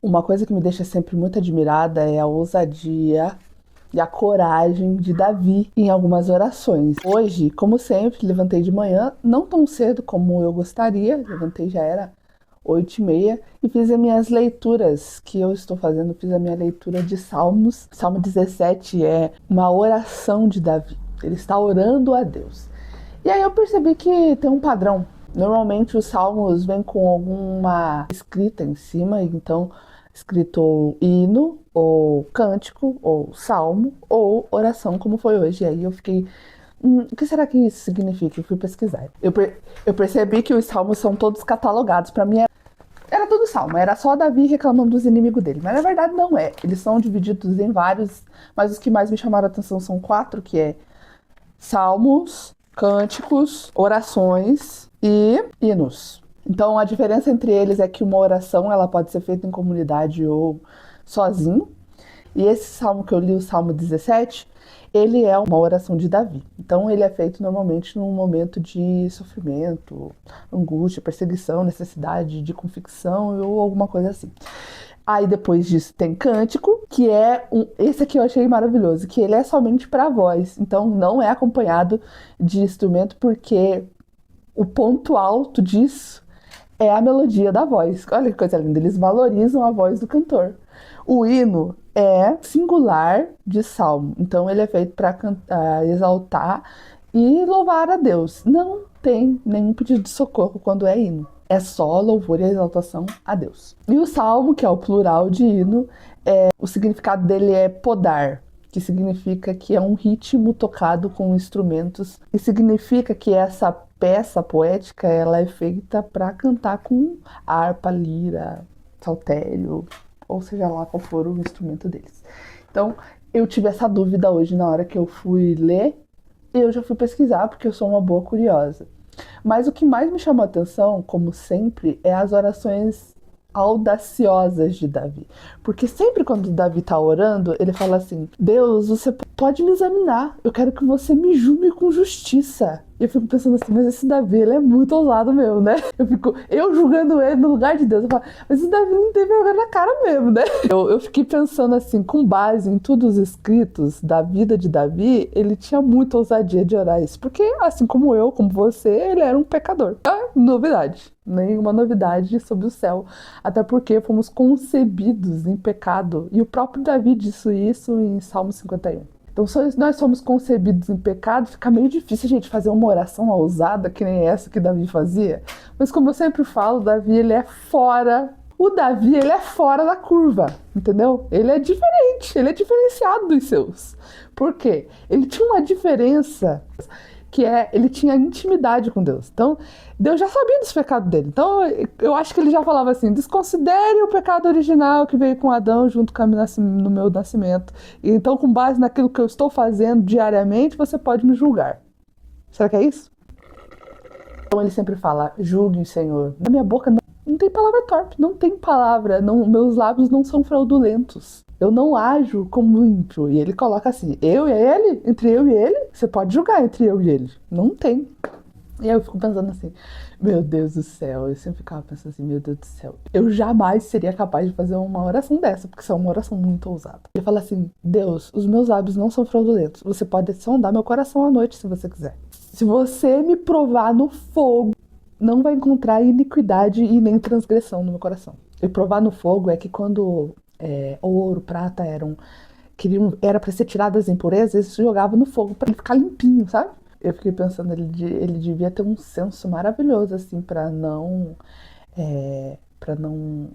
Uma coisa que me deixa sempre muito admirada é a ousadia e a coragem de Davi em algumas orações. Hoje, como sempre, levantei de manhã, não tão cedo como eu gostaria, levantei já era 8h30 e fiz as minhas leituras que eu estou fazendo, fiz a minha leitura de Salmos. Salmo 17 é uma oração de Davi, ele está orando a Deus. E aí eu percebi que tem um padrão. Normalmente os salmos vêm com alguma escrita em cima, então escrito hino, ou cântico, ou salmo, ou oração, como foi hoje. E aí eu fiquei, o que será que isso significa? Eu fui pesquisar. Eu percebi que os salmos são todos catalogados. Para mim era tudo salmo, era só Davi reclamando dos inimigos dele. Mas na verdade não é. Eles são divididos em vários, mas os que mais me chamaram a atenção são 4, que é salmos, cânticos, orações e hinos. Então a diferença entre eles é que uma oração ela pode ser feita em comunidade ou sozinho. E esse salmo que eu li, o Salmo 17, ele é uma oração de Davi. Então ele é feito normalmente num momento de sofrimento, angústia, perseguição, necessidade de convicção ou alguma coisa assim. Aí depois disso tem cântico, que é esse aqui eu achei maravilhoso, que ele é somente para voz. Então não é acompanhado de instrumento, porque o ponto alto disso é a melodia da voz. Olha que coisa linda, eles valorizam a voz do cantor. O hino é singular de salmo, então ele é feito para exaltar e louvar a Deus. Não tem nenhum pedido de socorro quando é hino. É só louvor e exaltação a Deus. E o salmo, que é o plural de hino, o significado dele é podar, que significa que é um ritmo tocado com instrumentos, e significa que essa peça poética ela é feita para cantar com harpa, lira, saltério, ou seja lá qual for o instrumento deles. Então, eu tive essa dúvida hoje na hora que eu fui ler, e eu já fui pesquisar, porque eu sou uma boa curiosa. Mas o que mais me chamou a atenção, como sempre, é as orações audaciosas de Davi. Porque sempre quando Davi está orando, ele fala assim: Deus, você pode me examinar, eu quero que você me julgue com justiça. E eu fico pensando assim, mas esse Davi, ele é muito ousado mesmo, né? Eu julgando ele no lugar de Deus. Eu falo, mas esse Davi não tem vergonha na cara mesmo, né? Eu fiquei pensando assim, com base em todos os escritos da vida de Davi, ele tinha muita ousadia de orar isso. Porque, assim como eu, como você, ele era um pecador. Novidade. Nenhuma novidade sobre o céu. Até porque fomos concebidos em pecado. E o próprio Davi disse isso em Salmo 51. Então, se nós somos concebidos em pecado, fica meio difícil a gente fazer uma oração ousada que nem essa que Davi fazia. Mas como eu sempre falo, Davi, ele é fora... O Davi, ele é fora da curva, entendeu? Ele é diferente, ele é diferenciado dos seus. Por quê? Ele tinha uma diferença que ele tinha intimidade com Deus. Então, Deus já sabia dos pecados dele. Então, eu acho que ele já falava assim, desconsidere o pecado original que veio com Adão junto com no meu nascimento. Então, com base naquilo que eu estou fazendo diariamente, você pode me julgar. Será que é isso? Então, ele sempre fala, julgue, Senhor. Na minha boca não tem palavra torpe, não tem palavra, meus lábios não são fraudulentos. Eu não ajo como ímpio. E ele coloca assim, eu e ele, entre eu e ele, você pode julgar entre eu e ele. Não tem. E aí eu fico pensando assim, meu Deus do céu, eu sempre ficava pensando assim, meu Deus do céu, eu jamais seria capaz de fazer uma oração dessa, porque isso é uma oração muito ousada. Ele fala assim, Deus, os meus lábios não são fraudulentos, você pode sondar meu coração à noite se você quiser. Se você me provar no fogo, não vai encontrar iniquidade e nem transgressão no meu coração. E provar no fogo é que quando ouro, prata era para ser tirado das impurezas, eles jogavam no fogo para ele ficar limpinho, sabe? Eu fiquei pensando, ele devia ter um senso maravilhoso, assim, para não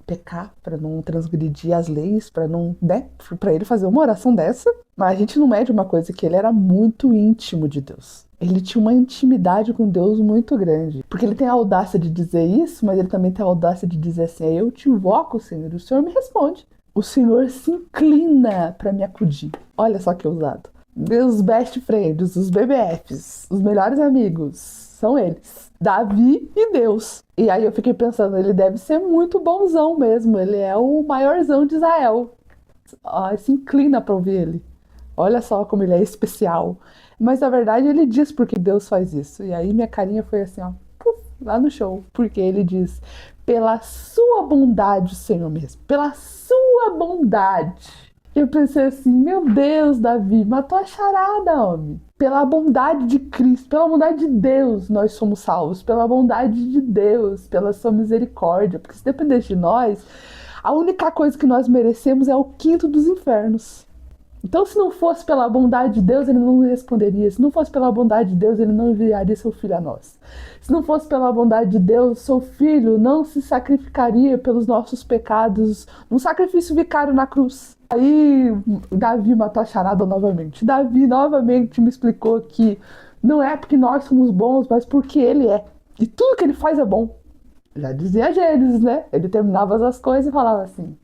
pecar, para não transgredir as leis, para não, né, para ele fazer uma oração dessa. Mas a gente não mede uma coisa, que ele era muito íntimo de Deus. Ele tinha uma intimidade com Deus muito grande. Porque ele tem a audácia de dizer isso, mas ele também tem a audácia de dizer assim, eu te invoco, Senhor, e o Senhor me responde. O Senhor se inclina para me acudir. Olha só que ousado. Os best friends, os BBFs, os melhores amigos, são eles. Davi e Deus. E aí eu fiquei pensando, ele deve ser muito bonzão mesmo. Ele é o maiorzão de Israel. Se inclina para ouvir ele. Olha só como ele é especial. Mas na verdade ele diz porque Deus faz isso. E aí minha carinha foi assim, ó, puf, lá no show. Porque ele diz, pela sua bondade, Senhor mesmo, pela sua bondade. Eu pensei assim, meu Deus, Davi, matou a charada, homem. Pela bondade de Cristo, pela bondade de Deus, nós somos salvos. Pela bondade de Deus, pela sua misericórdia. Porque se dependesse de nós, a única coisa que nós merecemos é o quinto dos infernos. Então, se não fosse pela bondade de Deus, ele não responderia. Se não fosse pela bondade de Deus, ele não enviaria seu filho a nós. Se não fosse pela bondade de Deus, seu filho não se sacrificaria pelos nossos pecados, num sacrifício vicário na cruz. Aí, Davi matou a charada novamente. Davi novamente me explicou que não é porque nós somos bons, mas porque ele é. E tudo que ele faz é bom. Já dizia Gênesis, né? Ele terminava as coisas e falava assim,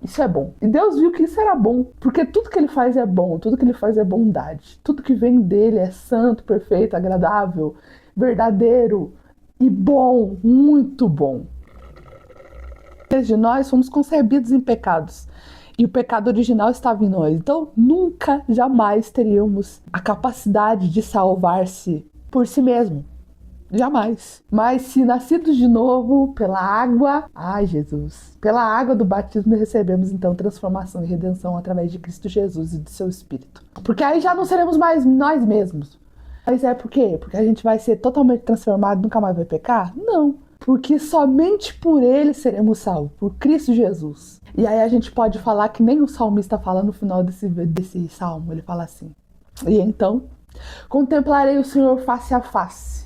isso é bom. E Deus viu que isso era bom, porque tudo que ele faz é bom, tudo que ele faz é bondade. Tudo que vem dele é santo, perfeito, agradável, verdadeiro e bom, muito bom. Desde nós fomos concebidos em pecados. E o pecado original estava em nós. Então, nunca, jamais teríamos a capacidade de salvar-se por si mesmo. Jamais. Mas se nascidos de novo pela água, ai Jesus, pela água do batismo recebemos então transformação e redenção através de Cristo Jesus e do seu Espírito. Porque aí já não seremos mais nós mesmos. Mas é por quê? Porque a gente vai ser totalmente transformado e nunca mais vai pecar? Não. Porque somente por ele seremos salvos, por Cristo Jesus. E aí a gente pode falar que nem o salmista fala no final desse salmo. Ele fala assim, e então, contemplarei o Senhor face a face.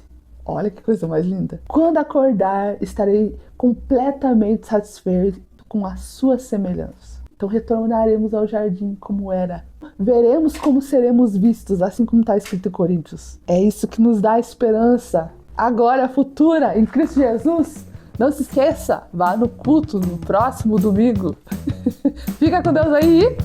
Olha que coisa mais linda. Quando acordar, estarei completamente satisfeito com a sua semelhança. Então retornaremos ao jardim como era. Veremos como seremos vistos, assim como está escrito em Coríntios. É isso que nos dá esperança. Agora, futura, em Cristo Jesus. Não se esqueça, vá no culto no próximo domingo. Fica com Deus aí.